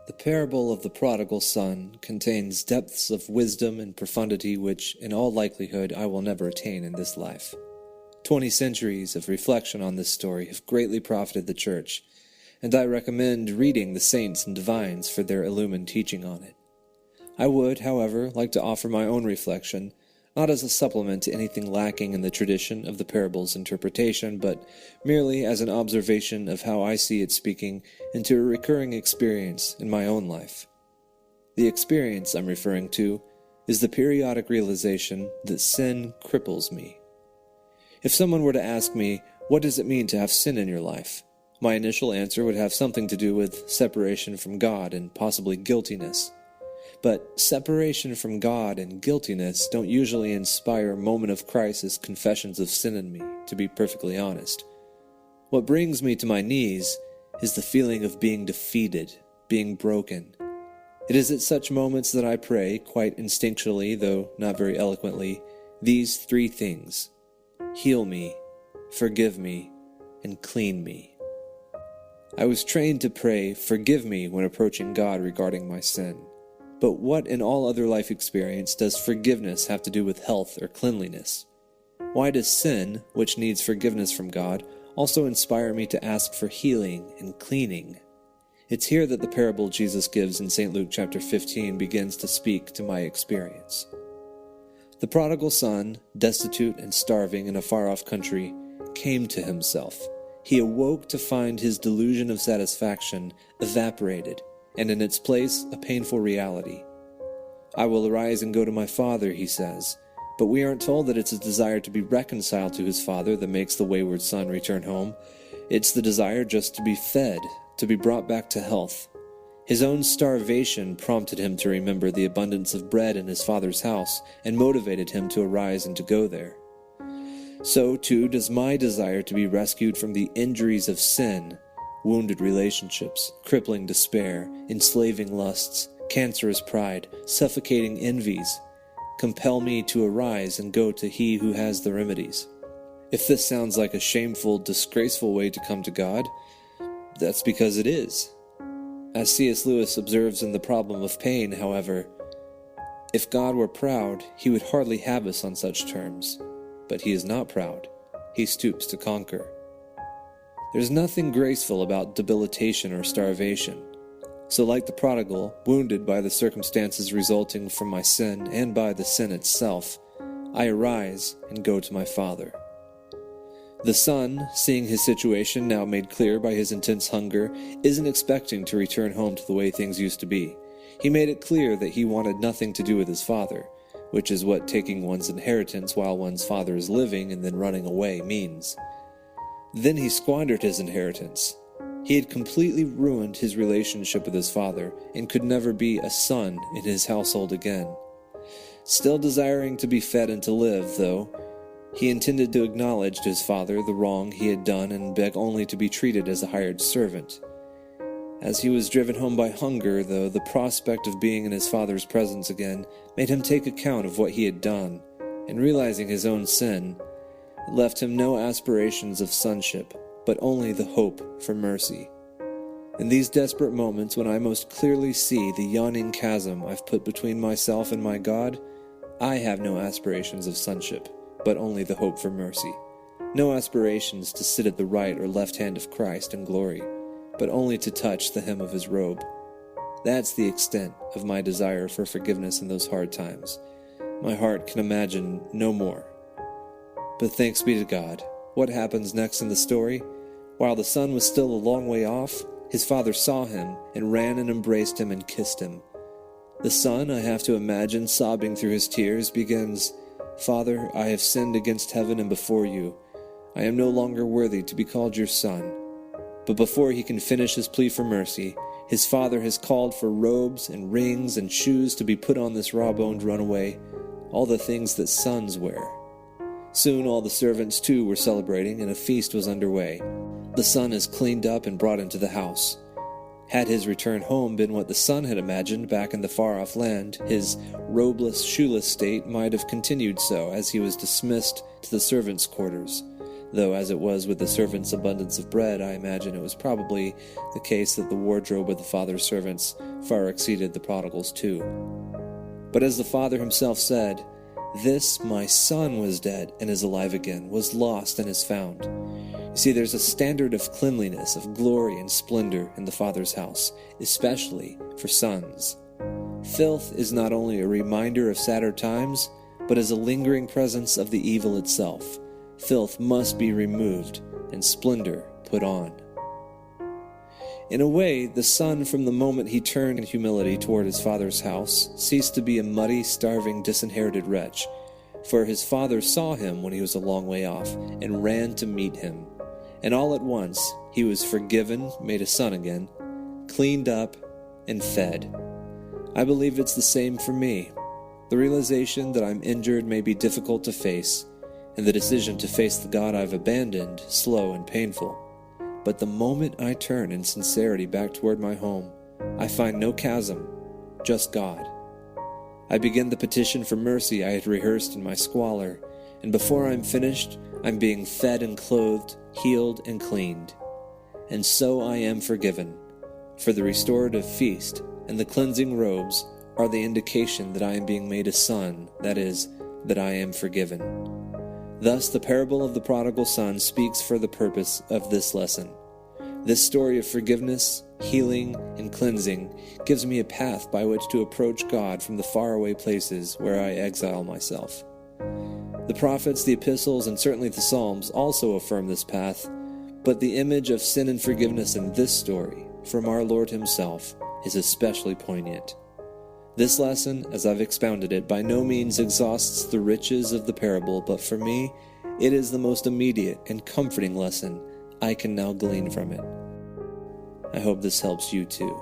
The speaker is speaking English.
The parable of the prodigal son contains depths of wisdom and profundity which, in all likelihood, I will never attain in this life. 20 centuries of reflection on this story have greatly profited the Church, and I recommend reading the saints and divines for their illumined teaching on it. I would, however, like to offer my own reflection, not as a supplement to anything lacking in the tradition of the parable's interpretation, but merely as an observation of how I see it speaking into a recurring experience in my own life. The experience I'm referring to is the periodic realization that sin cripples me. If someone were to ask me, what does it mean to have sin in your life? My initial answer would have something to do with separation from God and possibly guiltiness. But separation from God and guiltiness don't usually inspire moment-of-crisis confessions of sin in me, to be perfectly honest. What brings me to my knees is the feeling of being defeated, being broken. It is at such moments that I pray, quite instinctually, though not very eloquently, these 3 things: heal me, forgive me, and clean me. I was trained to pray, forgive me, when approaching God regarding my sin. But what in all other life experience does forgiveness have to do with health or cleanliness? Why does sin, which needs forgiveness from God, also inspire me to ask for healing and cleaning? It's here that the parable Jesus gives in St. Luke chapter 15 begins to speak to my experience. The prodigal son, destitute and starving in a far-off country, came to himself. He awoke to find his delusion of satisfaction evaporated, and in its place, a painful reality. I will arise and go to my father, he says, but we aren't told that it's a desire to be reconciled to his father that makes the wayward son return home. It's the desire just to be fed, to be brought back to health. His own starvation prompted him to remember the abundance of bread in his father's house and motivated him to arise and to go there. So, too, does my desire to be rescued from the injuries of sin, wounded relationships, crippling despair, enslaving lusts, cancerous pride, suffocating envies, compel me to arise and go to He who has the remedies. If this sounds like a shameful, disgraceful way to come to God, that's because it is. As C.S. Lewis observes in The Problem of Pain, however, if God were proud, He would hardly have us on such terms. But He is not proud. He stoops to conquer. There's nothing graceful about debilitation or starvation. So like the prodigal, wounded by the circumstances resulting from my sin and by the sin itself, I arise and go to my father. The son, seeing his situation now made clear by his intense hunger, isn't expecting to return home to the way things used to be. He made it clear that he wanted nothing to do with his father, which is what taking one's inheritance while one's father is living and then running away means. Then he squandered his inheritance. He had completely ruined his relationship with his father and could never be a son in his household again. Still desiring to be fed and to live, though, he intended to acknowledge to his father the wrong he had done and beg only to be treated as a hired servant. As he was driven home by hunger, though, the prospect of being in his father's presence again made him take account of what he had done, and realizing his own sin, it left him no aspirations of sonship, but only the hope for mercy. In these desperate moments, when I most clearly see the yawning chasm I've put between myself and my God, I have no aspirations of sonship, but only the hope for mercy. No aspirations to sit at the right or left hand of Christ in glory, but only to touch the hem of His robe. That's the extent of my desire for forgiveness in those hard times. My heart can imagine no more. But thanks be to God. What happens next in the story? While the son was still a long way off, his father saw him and ran and embraced him and kissed him. The son, I have to imagine, sobbing through his tears, begins, "Father, I have sinned against heaven and before you. I am no longer worthy to be called your son." But before he can finish his plea for mercy, his father has called for robes and rings and shoes to be put on this raw-boned runaway, all the things that sons wear. Soon all the servants too were celebrating, and a feast was underway. The son is cleaned up and brought into the house. Had his return home been what the son had imagined back in the far-off land, his robeless, shoeless state might have continued so as he was dismissed to the servants' quarters. though as it was with the servant's abundance of bread, I imagine it was probably the case that the wardrobe of the father's servants far exceeded the prodigal's too. But as the father himself said, "This my son was dead and is alive again, was lost and is found." You see, there's a standard of cleanliness, of glory and splendor in the Father's house, especially for sons. Filth is not only a reminder of sadder times, but is a lingering presence of the evil itself. Filth must be removed and splendor put on. In a way, the son, from the moment he turned in humility toward his father's house, ceased to be a muddy, starving, disinherited wretch, for his father saw him when he was a long way off, and ran to meet him. And all at once he was forgiven, made a son again, cleaned up, and fed. I believe it's the same for me. The realization that I'm injured may be difficult to face, and the decision to face the God I've abandoned slow and painful. But the moment I turn in sincerity back toward my home, I find no chasm, just God. I begin the petition for mercy I had rehearsed in my squalor, and before I'm finished, I'm being fed and clothed, healed and cleaned. And so I am forgiven, for the restorative feast and the cleansing robes are the indication that I am being made a son, that is, that I am forgiven. Thus, the parable of the prodigal son speaks for the purpose of this lesson. This story of forgiveness, healing, and cleansing gives me a path by which to approach God from the faraway places where I exile myself. The prophets, the epistles, and certainly the Psalms also affirm this path, but the image of sin and forgiveness in this story, from our Lord himself, is especially poignant. This lesson, as I've expounded it, by no means exhausts the riches of the parable, but for me, it is the most immediate and comforting lesson I can now glean from it. I hope this helps you too.